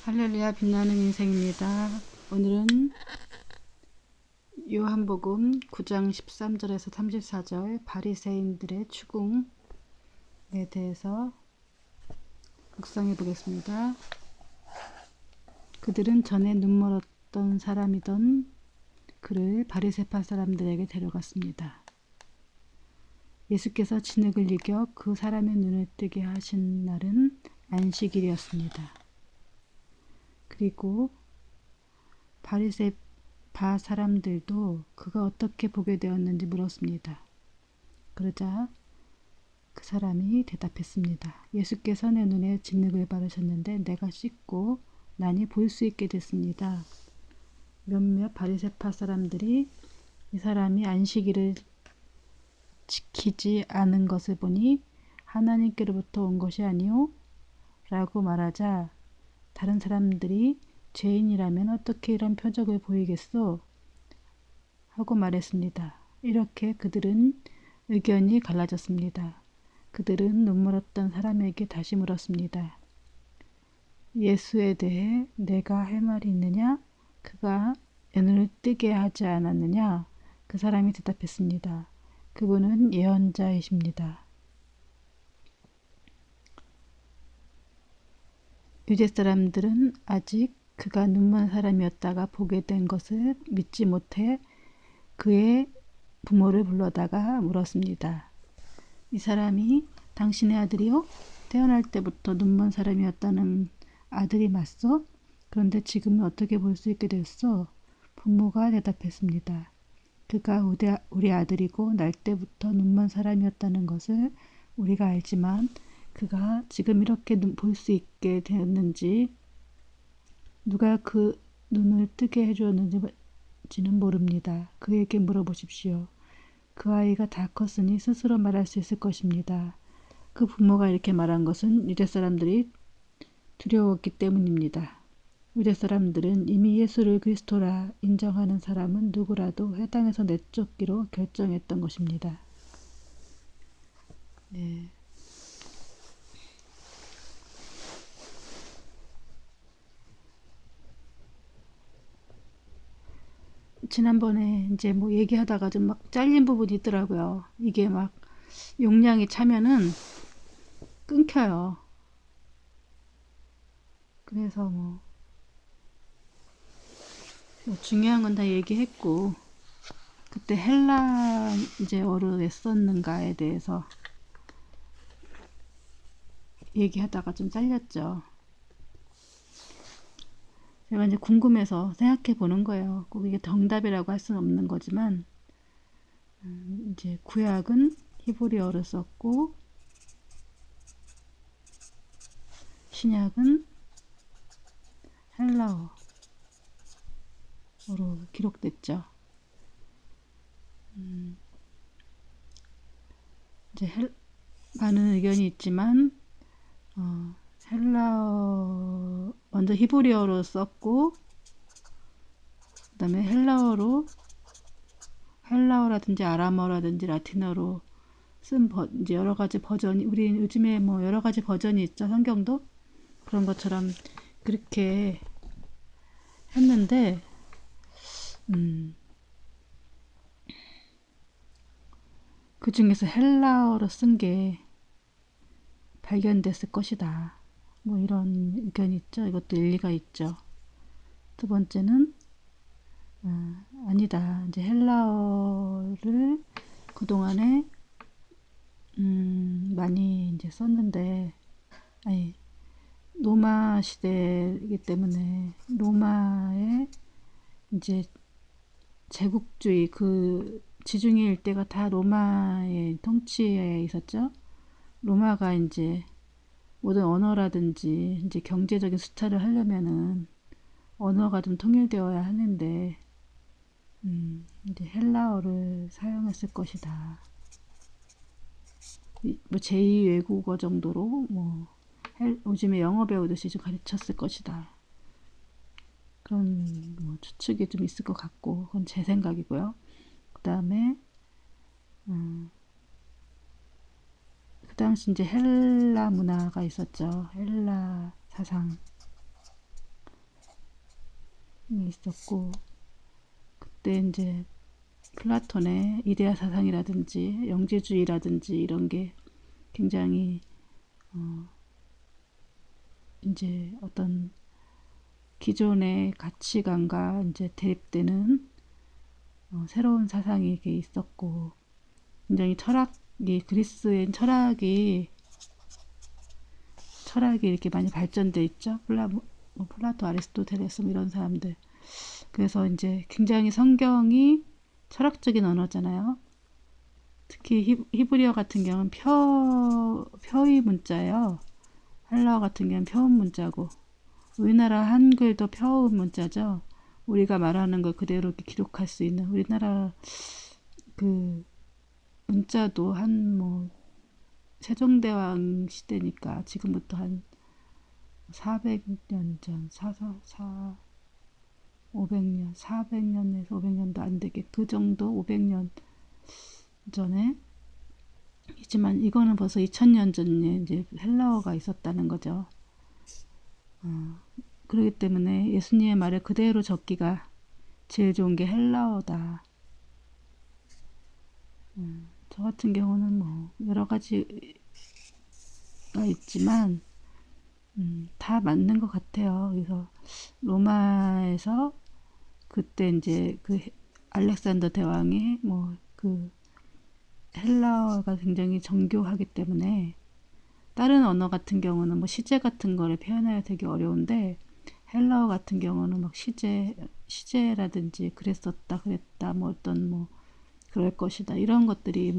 할렐루야 빛나는 인생입니다. 오늘은 요한복음 9장 13절에서 34절 바리새인들의 추궁에 대해서 묵상해 보겠습니다. 그들은 전에 눈멀었던 사람이던 그를 바리새파 사람들에게 데려갔습니다. 예수께서 진흙을 이겨 그 사람의 눈을 뜨게 하신 날은 안식일이었습니다. 그리고 바리새파 사람들도 그가 어떻게 보게 되었는지 물었습니다. 그러자 그 사람이 대답했습니다. 예수께서 내 눈에 진흙을 바르셨는데 내가 씻고 나니 볼 수 있게 됐습니다. 몇몇 바리새파 사람들이 이 사람이 안식일을 지키지 않은 것을 보니 하나님께로부터 온 것이 아니오? 라고 말하자 다른 사람들이 죄인이라면 어떻게 이런 표적을 보이겠소? 하고 말했습니다. 이렇게 그들은 의견이 갈라졌습니다. 그들은 눈물었던 사람에게 다시 물었습니다. 예수에 대해 내가 할 말이 있느냐? 그가 눈을 뜨게 하지 않았느냐? 그 사람이 대답했습니다. 그분은 예언자이십니다. 유대 사람들은 아직 그가 눈먼 사람이었다가 보게 된 것을 믿지 못해 그의 부모를 불러다가 물었습니다. 이 사람이 당신의 아들이요? 태어날 때부터 눈먼 사람이었다는 아들이 맞소? 그런데 지금은 어떻게 볼 수 있게 됐소? 부모가 대답했습니다. 그가 우리 아들이고 날 때부터 눈먼 사람이었다는 것을 우리가 알지만 그가 지금 이렇게 볼 수 있게 되었는지 누가 그 눈을 뜨게 해주었는지는 모릅니다. 그에게 물어보십시오. 그 아이가 다 컸으니 스스로 말할 수 있을 것입니다. 그 부모가 이렇게 말한 것은 유대 사람들이 두려웠기 때문입니다. 유대 사람들은 이미 예수를 그리스도라 인정하는 사람은 누구라도 회당에서 내쫓기로 결정했던 것입니다. 네. 지난번에 이제 뭐 얘기하다가 좀 막 잘린 부분이 있더라고요. 이게 막 용량이 차면은 끊겨요. 그래서 뭐 중요한 건 다 얘기했고 그때 헬라 이제어로 왜 썼는가에 대해서 얘기하다가 좀 잘렸죠. 제가 이제 궁금해서 생각해 보는 거예요. 꼭 이게 정답이라고 할 수는 없는 거지만 이제 구약은 히브리어를 썼고 신약은 헬라어로 기록됐죠. 이제 많은 의견이 있지만 헬라어 먼저 히브리어로 썼고 그 다음에 헬라어라든지 아람어라든지 라틴어로 쓴 이제 여러 가지 버전이 우리 요즘에 뭐 여러 가지 버전이 있죠. 성경도 그런 것처럼 그렇게 했는데 그 중에서 헬라어로 쓴 게 발견됐을 것이다. 뭐 이런 의견이 있죠. 이것도 일리가 있죠. 두 번째는 아니다. 이제 헬라어를 그동안에 많이 이제 썼는데 아니 로마 시대이기 때문에 로마의 이제 제국주의 그 지중해 일대가 다 로마의 통치에 있었죠. 로마가 이제 모든 언어라든지 이제 경제적인 수탈을 하려면은 언어가 좀 통일되어야 하는데 이제 헬라어를 사용했을 것이다. 뭐 제2 외국어 정도로 뭐 요즘에 영어 배우듯이 좀 가르쳤을 것이다. 그런 뭐 추측이 좀 있을 것 같고 그건 제 생각이고요. 그 다음에 그 당시 이제 헬라 문화가 있었죠. 헬라 사상. 있었고, 그때 이제 플라톤의 이데아 사상이라든지 영재주의라든지 이런 게 굉장히 이제 어떤 기존의 가치관과 이제 대립되는 새로운 사상이 이렇게 있었고, 굉장히 그리스의 철학이 이렇게 많이 발전돼 있죠. 플라토, 아리스토텔레스 이런 사람들. 그래서 이제 굉장히 성경이 철학적인 언어잖아요. 특히 히브리어 같은 경우는 표의 문자예요. 헬라어 같은 경우는 표음 문자고, 우리나라 한글도 표음 문자죠. 우리가 말하는 걸 그대로 이렇게 기록할 수 있는 우리나라 그 문자도 세종대왕 시대니까 지금부터 한 400년 전, 500년, 400년에서 500년도 안 되게 그 정도 500년 전에 있지만 이거는 벌써 2000년 전에 이제 헬라어가 있었다는 거죠. 그렇기 때문에 예수님의 말을 그대로 적기가 제일 좋은 게 헬라어다. 저 같은 경우는 여러 가지가 있지만 다 맞는 것 같아요. 그래서 로마에서 그때 이제 그 알렉산더 대왕이 그 헬라어가 굉장히 정교하기 때문에 다른 언어 같은 경우는 시제 같은 거를 표현해야 되게 어려운데 헬라어 같은 경우는 시제라든지 그랬다 어떤 그럴 것이다 이런 것들이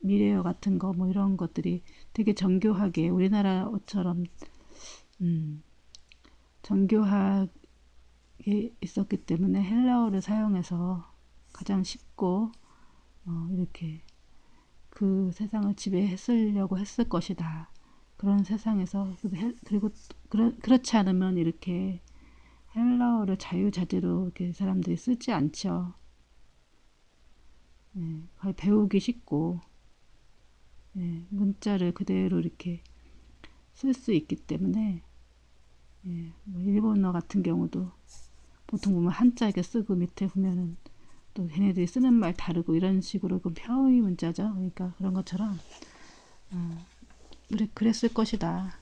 미래어 같은 거 이런 것들이 되게 정교하게 우리나라처럼 정교하게 있었기 때문에 헬라어를 사용해서 가장 쉽고 이렇게 그 세상을 지배했으려고 했을 것이다. 그런 세상에서 그리고 그렇지 않으면 이렇게 헬라어를 자유자재로 이렇게 사람들이 쓰지 않죠. 배우기 쉽고 문자를 그대로 이렇게 쓸 수 있기 때문에 일본어 같은 경우도 보통 보면 한자 이렇게 쓰고 밑에 보면은 또 걔네들이 쓰는 말 다르고 이런 식으로 그 표의 문자죠. 그러니까 그런 것처럼 그랬을 것이다.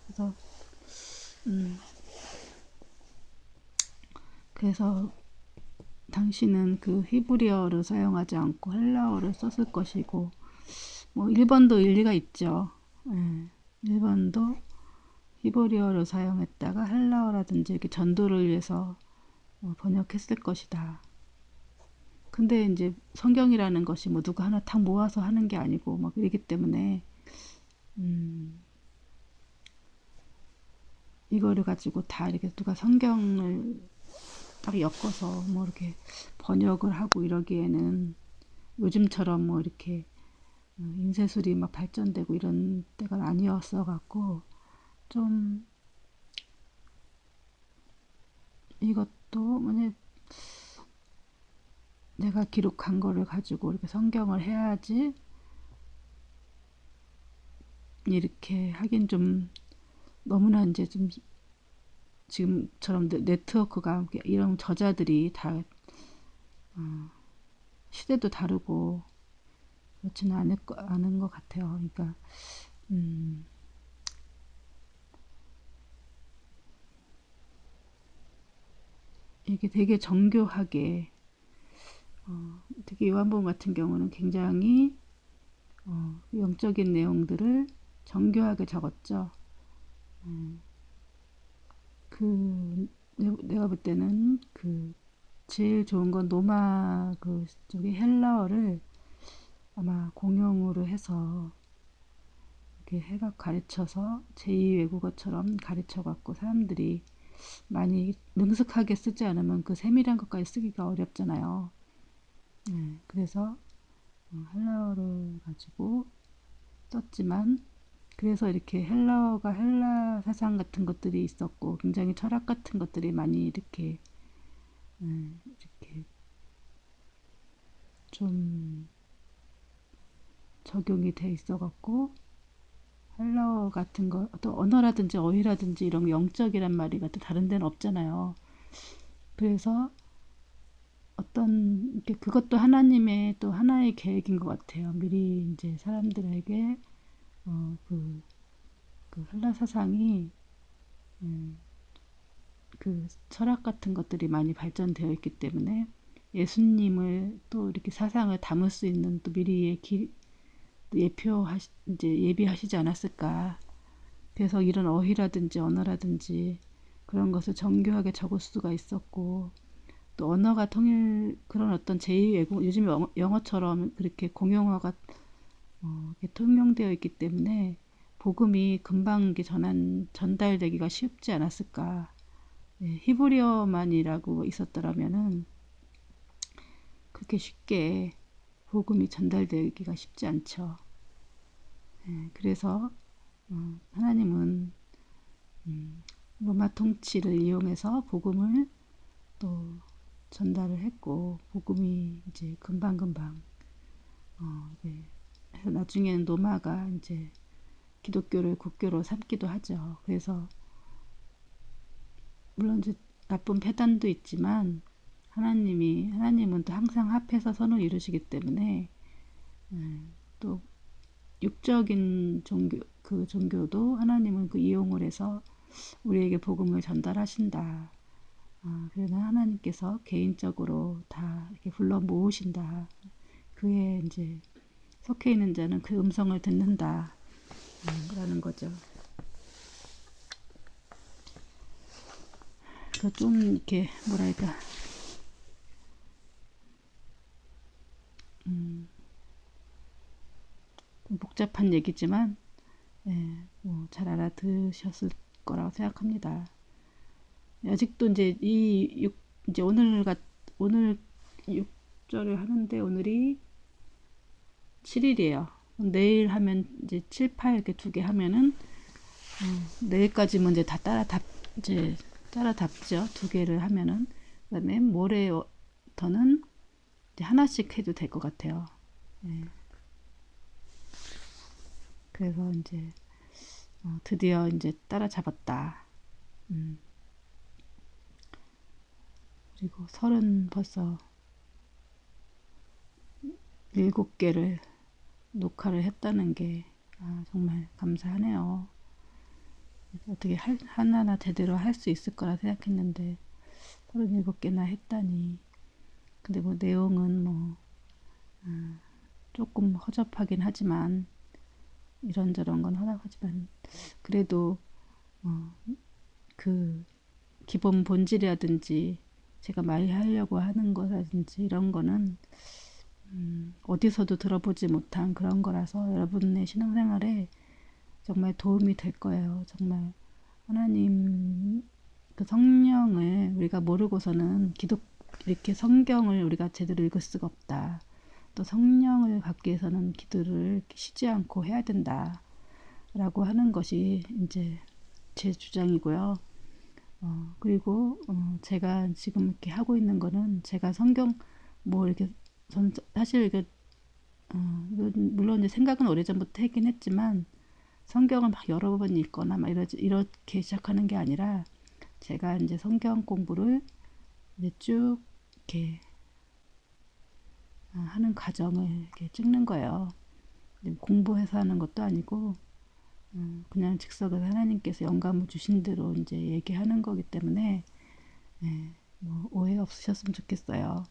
그래서 당신은 그 히브리어를 사용하지 않고 헬라어를 썼을 것이고 일본도 일리가 있죠. 일본도 히브리어를 사용했다가 헬라어라든지 이렇게 전도를 위해서 번역했을 것이다. 근데 이제 성경이라는 것이 누가 하나 탁 모아서 하는 게 아니고 이기 때문에 이거를 가지고 다 이렇게 누가 성경을 딱 엮어서 이렇게 번역을 하고 이러기에는 요즘처럼 이렇게 인쇄술이 발전되고 이런 때가 아니었어 갖고 좀 이것도 만약 내가 기록한 거를 가지고 이렇게 성경을 해야지 이렇게 하긴 좀 너무나 이제 좀 지금처럼 네트워크가 이런 저자들이 다 시대도 다르고 그렇지는 않은 것 같아요. 그러니까 이게 되게 정교하게 특히 요한복음 같은 경우는 굉장히 영적인 내용들을 정교하게 적었죠. 내가 볼 때는 제일 좋은 건 로마 쪽의 헬라어를 아마 공용으로 해서 이렇게 가르쳐서 제2 외국어처럼 가르쳐갖고 사람들이 많이 능숙하게 쓰지 않으면 그 세밀한 것까지 쓰기가 어렵잖아요. 그래서 헬라어를 가지고 썼지만 그래서 이렇게 헬라 사상 같은 것들이 있었고 굉장히 철학 같은 것들이 많이 이렇게 좀 적용이 돼 있어갖고 헬라어 같은 거 어떤 언어라든지 어휘라든지 이런 영적이란 말이 다른 데는 없잖아요. 그래서 어떤 이렇게 그것도 하나님의 또 하나의 계획인 것 같아요. 미리 이제 사람들에게 그 헬라 사상이 그 철학 같은 것들이 많이 발전되어 있기 때문에 예수님을 또 이렇게 사상을 담을 수 있는 또 미리 이제 예비하시지 않았을까. 그래서 이런 어휘라든지 언어라든지 그런 것을 정교하게 적을 수가 있었고, 또 언어가 그런 어떤 제2외국, 요즘 영어처럼 그렇게 공용어가 이렇게 통용되어 있기 때문에 복음이 금방 이렇게 전달되기가 쉽지 않았을까. 히브리어만이라고 있었더라면은 그렇게 쉽게 복음이 전달되기가 쉽지 않죠. 그래서 하나님은 로마 통치를 이용해서 복음을 또 전달을 했고, 복음이 이제 금방금방 해서 나중에는 로마가 이제 기독교를 국교로 삼기도 하죠. 그래서 물론 이제 나쁜 패단도 있지만 하나님은 또 항상 합해서 선을 이루시기 때문에 또 육적인 종교도 하나님은 그 이용을 해서 우리에게 복음을 전달하신다. 그래서 하나님께서 개인적으로 다 이렇게 불러 모으신다. 그에 이제 속해 있는 자는 그 음성을 듣는다. 라는 거죠. 그 좀 이렇게 뭐랄까 좀 복잡한 얘기지만 뭐잘 알아들으셨을 거라고 생각합니다. 아직도 이제 이제 오늘 6절을 하는데 오늘이 7일이에요. 내일 하면 이제 7, 8 이렇게 두 개 하면은 내일까지면 이제 다 따라잡죠. 두 개를 하면은. 그다음에 모레부터는 이제 하나씩 해도 될 것 같아요. 그래서 이제 드디어 이제 따라잡았다. 그리고 벌써 7개를 녹화를 했다는 게 정말 감사하네요. 어떻게 하나하나 제대로 할 수 있을 거라 생각했는데 37개나 했다니. 근데 뭐 내용은 뭐 조금 허접하긴 하지만 이런저런 건 허접하지만 그래도 그 기본 본질이라든지 제가 말하려고 하는 거라든지 이런 거는 어디서도 들어보지 못한 그런 거라서 여러분의 신앙생활에 정말 도움이 될 거예요. 정말 하나님 그 성령을 우리가 모르고서는 이렇게 성경을 우리가 제대로 읽을 수가 없다. 또 성령을 받기 위해서는 기도를 쉬지 않고 해야 된다. 라고 하는 것이 이제 제 주장이고요. 그리고 제가 지금 이렇게 하고 있는 거는 제가 성경 뭐 이렇게 사실 이게 물론 이제 생각은 오래전부터 했긴 했지만 성경을 막 여러 번 읽거나 막 이렇게 시작하는 게 아니라 제가 이제 성경 공부를 이제 쭉 이렇게 하는 과정을 이렇게 찍는 거예요. 공부해서 하는 것도 아니고 그냥 즉석에서 하나님께서 영감을 주신 대로 이제 얘기하는 거기 때문에 뭐 오해 없으셨으면 좋겠어요.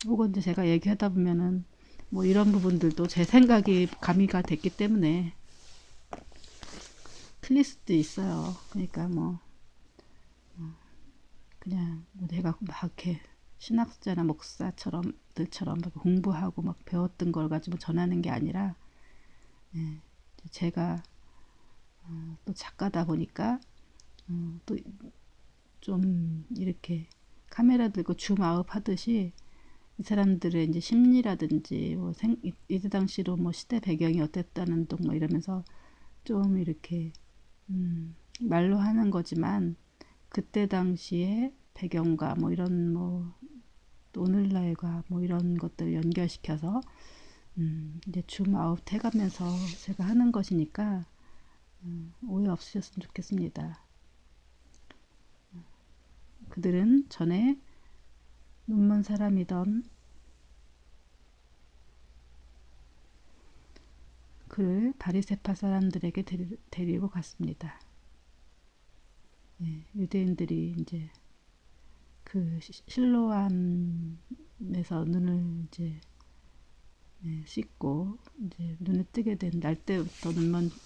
혹은 이제 제가 얘기하다 보면은 뭐 이런 부분들도 제 생각이 가미가 됐기 때문에 틀릴 수도 있어요. 그러니까 뭐 그냥 뭐 내가 막 이렇게 신학자나 목사들처럼 막 공부하고 막 배웠던 걸 가지고 전하는 게 아니라 제가 또 작가다 보니까 또 좀 이렇게 카메라 들고 줌아웃 하듯이 이 사람들의 이제 심리라든지 뭐 이때 당시로 뭐 시대 배경이 어땠다는 둥 뭐 이러면서 좀 이렇게 말로 하는 거지만 그때 당시의 배경과 뭐 이런 뭐 또 오늘날과 뭐 이런 것들 연결시켜서 이제 줌아웃 해가면서 제가 하는 것이니까 오해 없으셨으면 좋겠습니다. 그들은 전에 눈먼 사람이던 그를 바리새파 사람들에게 데리고 갔습니다. 예, 유대인들이 이제 그 실로암에서 눈을 이제 씻고 이제 눈을 뜨게 된 날 때부터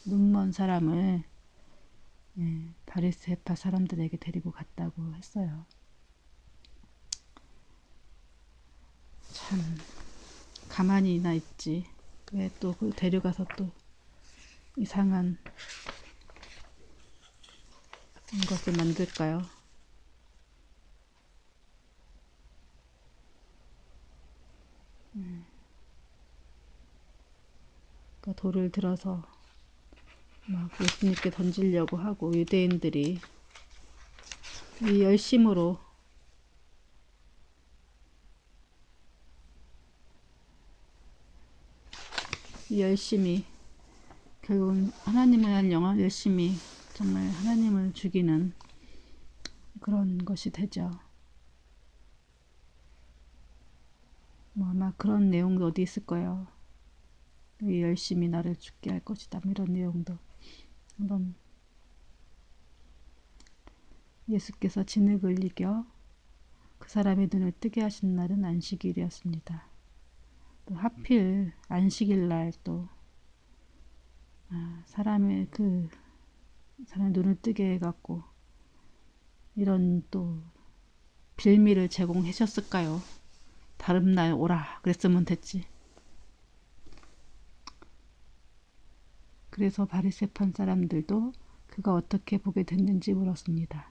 눈먼 사람을 바리새파 사람들에게 데리고 갔다고 했어요. 참 가만히나 있지 왜 또 그 데려가서 또 이상한 것을 만들까요? 그러니까 돌을 들어서 막 예수님께 던지려고 하고 유대인들이 이 열심으로 열심히 결국은 하나님을 위한 영혼 열심히 정말 하나님을 죽이는 그런 것이 되죠. 뭐 아마 그런 내용도 어디 있을 거예요. 열심히 나를 죽게 할 것이다. 이런 내용도 한번 예수께서 진흙을 이겨 그 사람의 눈을 뜨게 하신 날은 안식일이었습니다. 또 하필 안식일 날 또 사람의 눈을 뜨게 해갖고 이런 또 빌미를 제공해 줬을까요? 다른 날 오라 그랬으면 됐지. 그래서 바리새파 사람들도 그가 어떻게 보게 됐는지 물었습니다.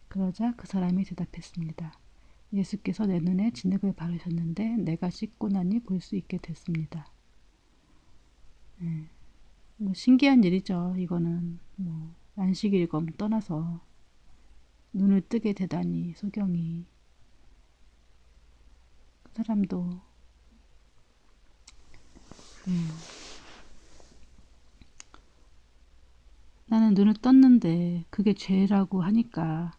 그러자 그 사람이 대답했습니다. 예수께서 내 눈에 진흙을 바르셨는데 내가 씻고 나니 볼 수 있게 됐습니다. 뭐 신기한 일이죠. 이거는 뭐 안식일검 떠나서 눈을 뜨게 되다니 소경이 그 사람도 나는 눈을 떴는데 그게 죄라고 하니까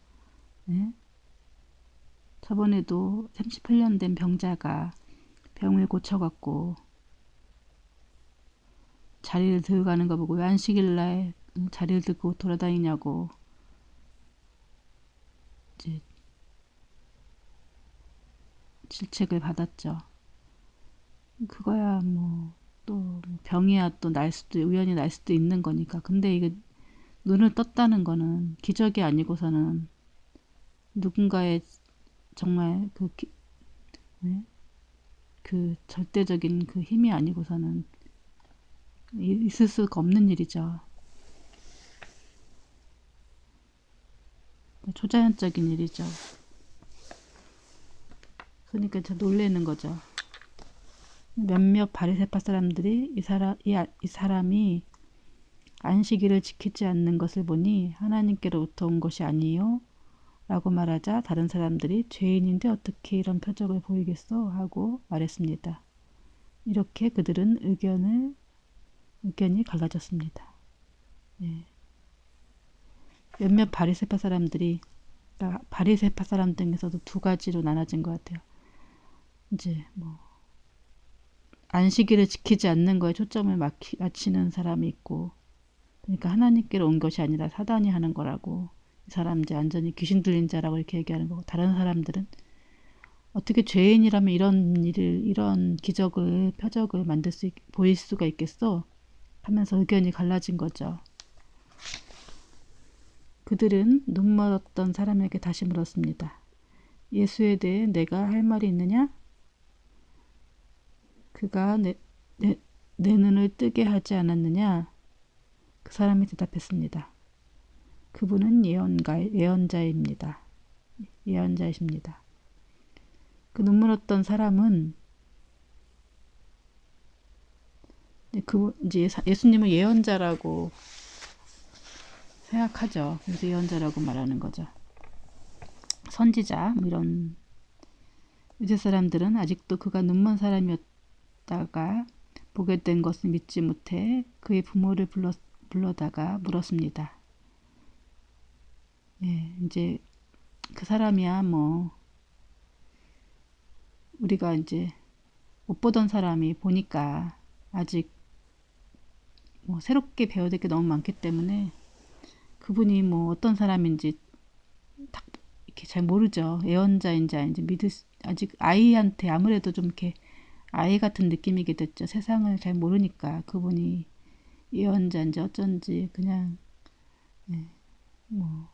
저번에도 38년 된 병자가 병을 고쳐갖고 자리를 들어가는 거 보고 왜 안식일날 자리를 들고 돌아다니냐고 이제 질책을 받았죠. 그거야 뭐 또 병이야 또 날 수도 우연히 날 수도 있는 거니까. 근데 이게 눈을 떴다는 거는 기적이 아니고서는 누군가의 정말 그 절대적인 그 힘이 아니고서는 있을 수가 없는 일이죠. 초자연적인 일이죠. 그러니까 저 놀래는 거죠. 몇몇 바리새파 사람들이 이 사람이 안식일을 지키지 않는 것을 보니 하나님께로부터 온 것이 아니요 라고 말하자 다른 사람들이 죄인인데 어떻게 이런 표적을 보이겠소 하고 말했습니다. 이렇게 그들은 의견이 갈라졌습니다. 네. 몇몇 바리새파 사람들이 그러니까 바리새파 사람 중에서도 두 가지로 나눠진 것 같아요. 이제 뭐 안식일을 지키지 않는 거에 초점을 맞추는 사람이 있고, 그러니까 하나님께로 온 것이 아니라 사단이 하는 거라고, 이 사람 이제 완전히 귀신 들린 자라고 이렇게 얘기하는 거고, 다른 사람들은 어떻게 죄인이라면 이런 기적을 표적을 보일 수가 있겠어 하면서 의견이 갈라진 거죠. 그들은 눈멀었던 사람에게 다시 물었습니다. 예수에 대해 내가 할 말이 있느냐? 그가 내 눈을 뜨게 하지 않았느냐? 그 사람이 대답했습니다. 그분은 예언자이십니다. 그 눈물었던 사람은 이제 예수님은 예언자라고 생각하죠. 그래서 예언자라고 말하는 거죠. 선지자 이런 유대 사람들은 아직도 그가 눈먼 사람이었다가 보게 된 것을 믿지 못해 그의 부모를 불러다가 물었습니다. 예, 이제 그 사람이야 뭐 우리가 이제 못 보던 사람이 보니까 아직 뭐 새롭게 배워야 될 게 너무 많기 때문에 그분이 뭐 어떤 사람인지 딱 이렇게 잘 모르죠. 예언자인지 아닌지 아직 아이한테 아무래도 좀 이렇게 아이 같은 느낌이겠죠. 세상을 잘 모르니까 그분이 예언자인지 어쩐지 그냥 뭐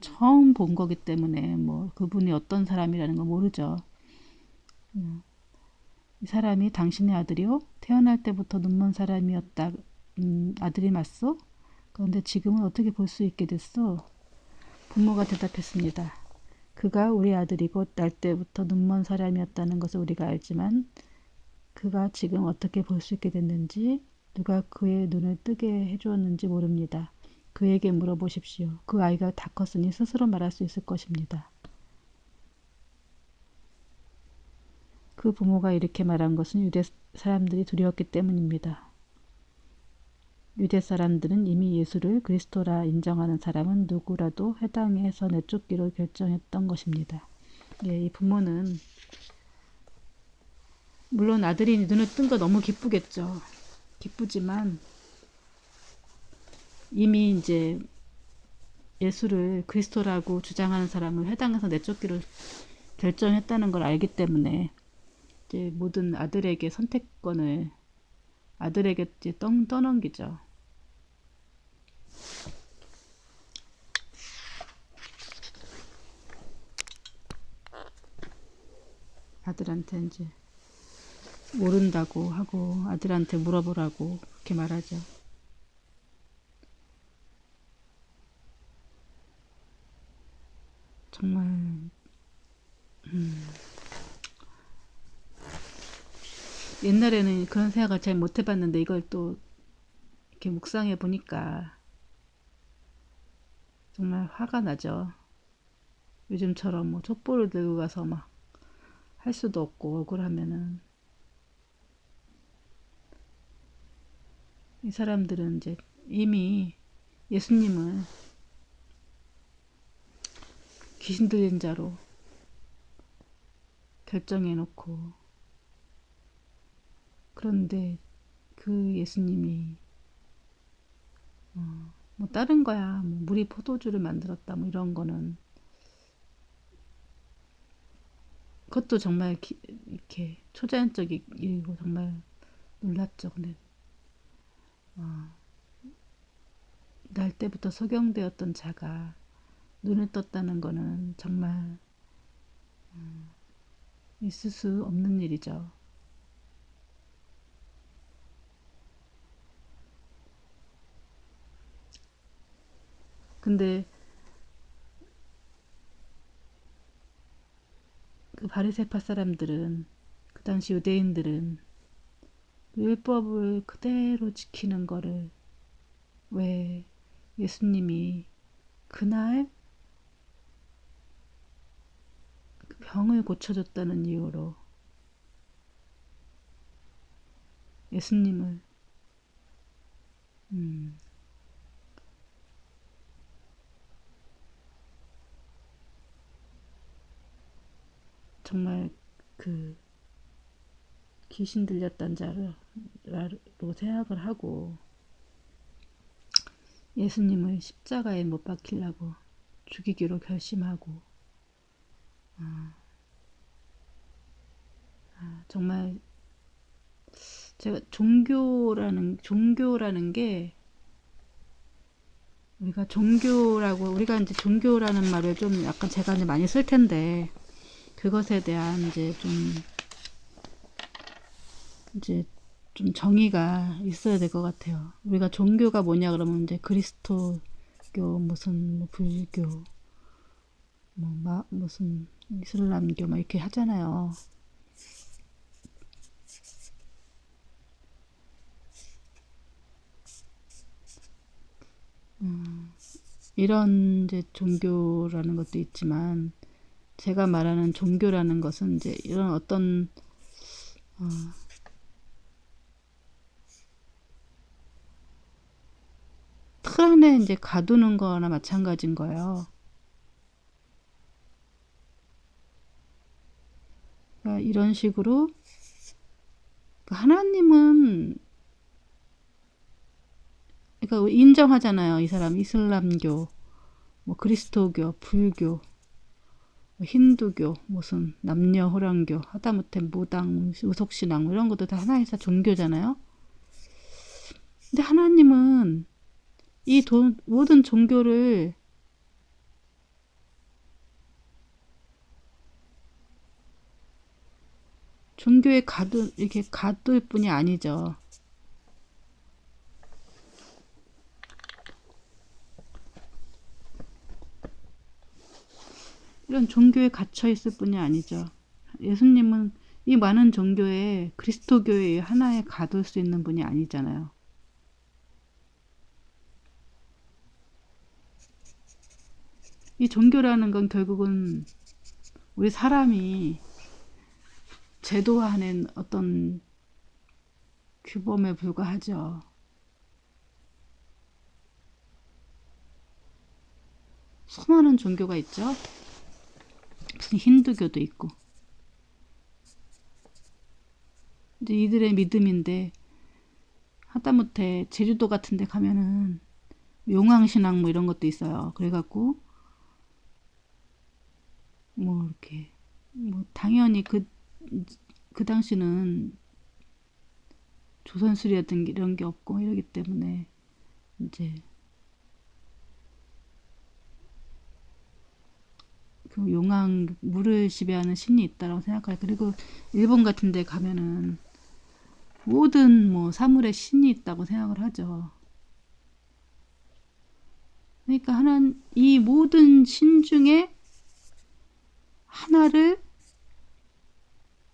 처음 본 거기 때문에 뭐 그분이 어떤 사람이라는 거 모르죠. 이 사람이 당신의 아들이요? 태어날 때부터 눈먼 사람이었다. 아들이 맞소? 그런데 지금은 어떻게 볼 수 있게 됐어? 부모가 대답했습니다. 그가 우리 아들이고 날 때부터 눈먼 사람이었다는 것을 우리가 알지만 그가 지금 어떻게 볼 수 있게 됐는지 누가 그의 눈을 뜨게 해주었는지 모릅니다. 그에게 물어보십시오. 그 아이가 다 컸으니 스스로 말할 수 있을 것입니다. 그 부모가 이렇게 말한 것은 유대 사람들이 두려웠기 때문입니다. 유대 사람들은 이미 예수를 그리스도라 인정하는 사람은 누구라도 해당에서 내쫓기로 결정했던 것입니다. 예, 이 부모는 물론 아들이 눈을 뜬 거 너무 기쁘겠죠. 기쁘지만 이미 이제 예수를 그리스도라고 주장하는 사람을 회당에서 내쫓기로 결정했다는 걸 알기 때문에 이제 모든 아들에게 선택권을 아들에게 이제 떠넘기죠. 아들한테 이제 모른다고 하고 아들한테 물어보라고 그렇게 말하죠. 정말 옛날에는 그런 생각을 잘 못 해봤는데 이걸 또 이렇게 묵상해 보니까 정말 화가 나죠. 요즘처럼 뭐 촛불을 들고 가서 막 할 수도 없고 억울하면은 이 사람들은 이제 이미 예수님을 귀신 들린 자로 결정해 놓고 그런데 그 예수님이 뭐 다른 거야 뭐 물이 포도주를 만들었다 뭐 이런 거는 그것도 정말 이렇게 초자연적이고 정말 놀랍죠. 근데 날 때부터 소경되었던 자가 눈을 떴다는 거는 정말 있을 수 없는 일이죠. 근데 그 바리새파 사람들은 그 당시 유대인들은 율법을 그대로 지키는 거를 왜 예수님이 그날 그 병을 고쳐줬다는 이유로 예수님을 정말 그 귀신 들렸던 자로 생각을 하고 예수님을 십자가에 못 박히려고 죽이기로 결심하고 정말 제가 종교라는 게 우리가 이제 종교라는 말을 좀 약간 제가 이제 많이 쓸 텐데 그것에 대한 이제 좀 정의가 있어야 될 것 같아요. 우리가 종교가 뭐냐 그러면 이제 그리스도교 무슨 뭐 불교 무슨 이슬람교 막 이렇게 하잖아요. 이런 이제 종교라는 것도 있지만 제가 말하는 종교라는 것은 이제 이런 어떤 틀 안에 이제 가두는 거나 마찬가지인 거예요. 이런 식으로 하나님은 그러니까 인정하잖아요. 이 사람 이슬람교, 뭐 그리스도교, 불교, 힌두교, 무슨 남녀호랑교, 하다못해 무당, 의속신앙 이런 것도 다 하나의 종교잖아요. 근데 하나님은 이 모든 종교를 종교에 이렇게 가둘 뿐이 아니죠. 이런 종교에 갇혀 있을 뿐이 아니죠. 예수님은 이 많은 종교에 그리스도교의 하나에 가둘 수 있는 분이 아니잖아요. 이 종교라는 건 결국은 우리 사람이 제도화하는 어떤 규범에 불과하죠. 수많은 종교가 있죠. 무슨 힌두교도 있고. 이제 이들의 믿음인데 하다못해 제주도 같은 데 가면은 용왕신앙 뭐 이런 것도 있어요. 그래갖고 뭐 이렇게 뭐 당연히 그 당시는 조선술이라든지 이런 게 없고 이러기 때문에 이제 그 용왕 물을 지배하는 신이 있다라고 생각해요. 그리고 일본 같은 데 가면은 모든 뭐 사물에 신이 있다고 생각을 하죠. 그러니까 이 모든 신 중에 하나를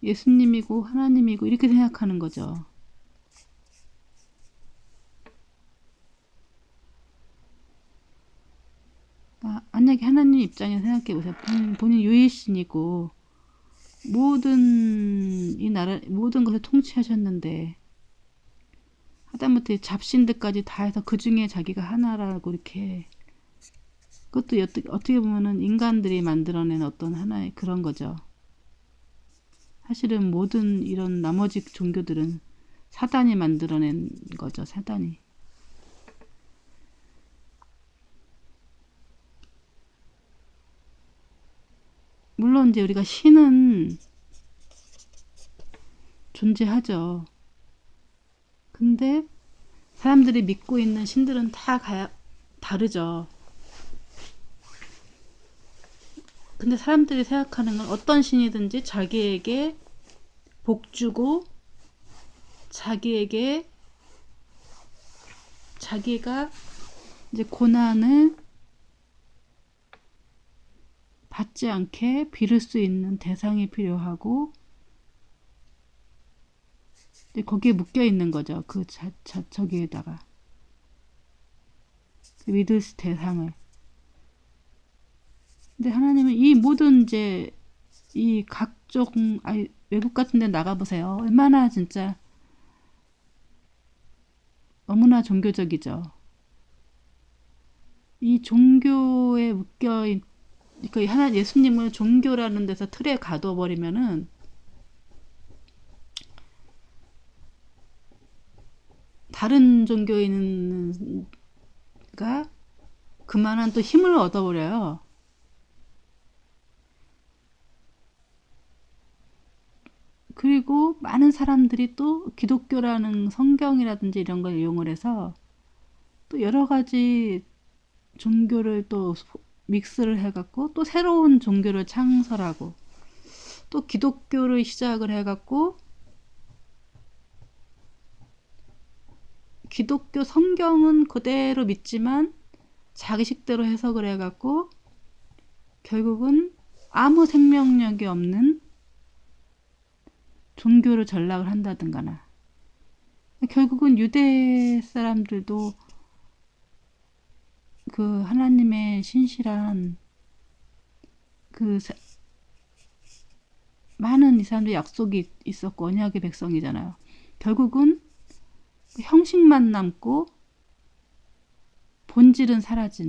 예수님이고 하나님이고 이렇게 생각하는 거죠. 만약에 하나님 입장에서 생각해 보세요. 본인 유일신이고 모든 모든 것을 통치하셨는데 하다못해 잡신들까지 다 해서 그 중에 자기가 하나라고 이렇게 그것도 어떻게 보면은 인간들이 만들어낸 어떤 하나의 그런 거죠. 사실은 모든 이런 나머지 종교들은 사단이 만들어낸 거죠. 사단이. 물론 이제 우리가 신은 존재하죠. 근데 사람들이 믿고 있는 신들은 다 다르죠. 근데 사람들이 생각하는 건 어떤 신이든지 자기에게 복 주고 자기가 이제 고난을 받지 않게 빌을 수 있는 대상이 필요하고 거기에 묶여 있는 거죠. 저기에다가 믿을 대상을. 근데 하나님은 이 모든 이제 이 각종 외국 같은 데 나가보세요. 얼마나 진짜 너무나 종교적이죠. 이 종교에 그러니까 예수님을 종교라는 데서 틀에 가둬버리면은 다른 종교인가 그만한 또 힘을 얻어버려요. 그리고 많은 사람들이 또 기독교라는 성경이라든지 이런 걸 이용을 해서 또 여러 가지 종교를 또 믹스를 해갖고 또 새로운 종교를 창설하고 또 기독교를 시작을 해갖고 기독교 성경은 그대로 믿지만 자기식대로 해석을 해갖고 결국은 아무 생명력이 없는 종교를 전락을 한다든가나 결국은 유대 사람들도 그 하나님의 신실한 그 많은 이 사람들 약속이 있었고 언약의 백성이잖아요. 결국은 형식만 남고 본질은 사라진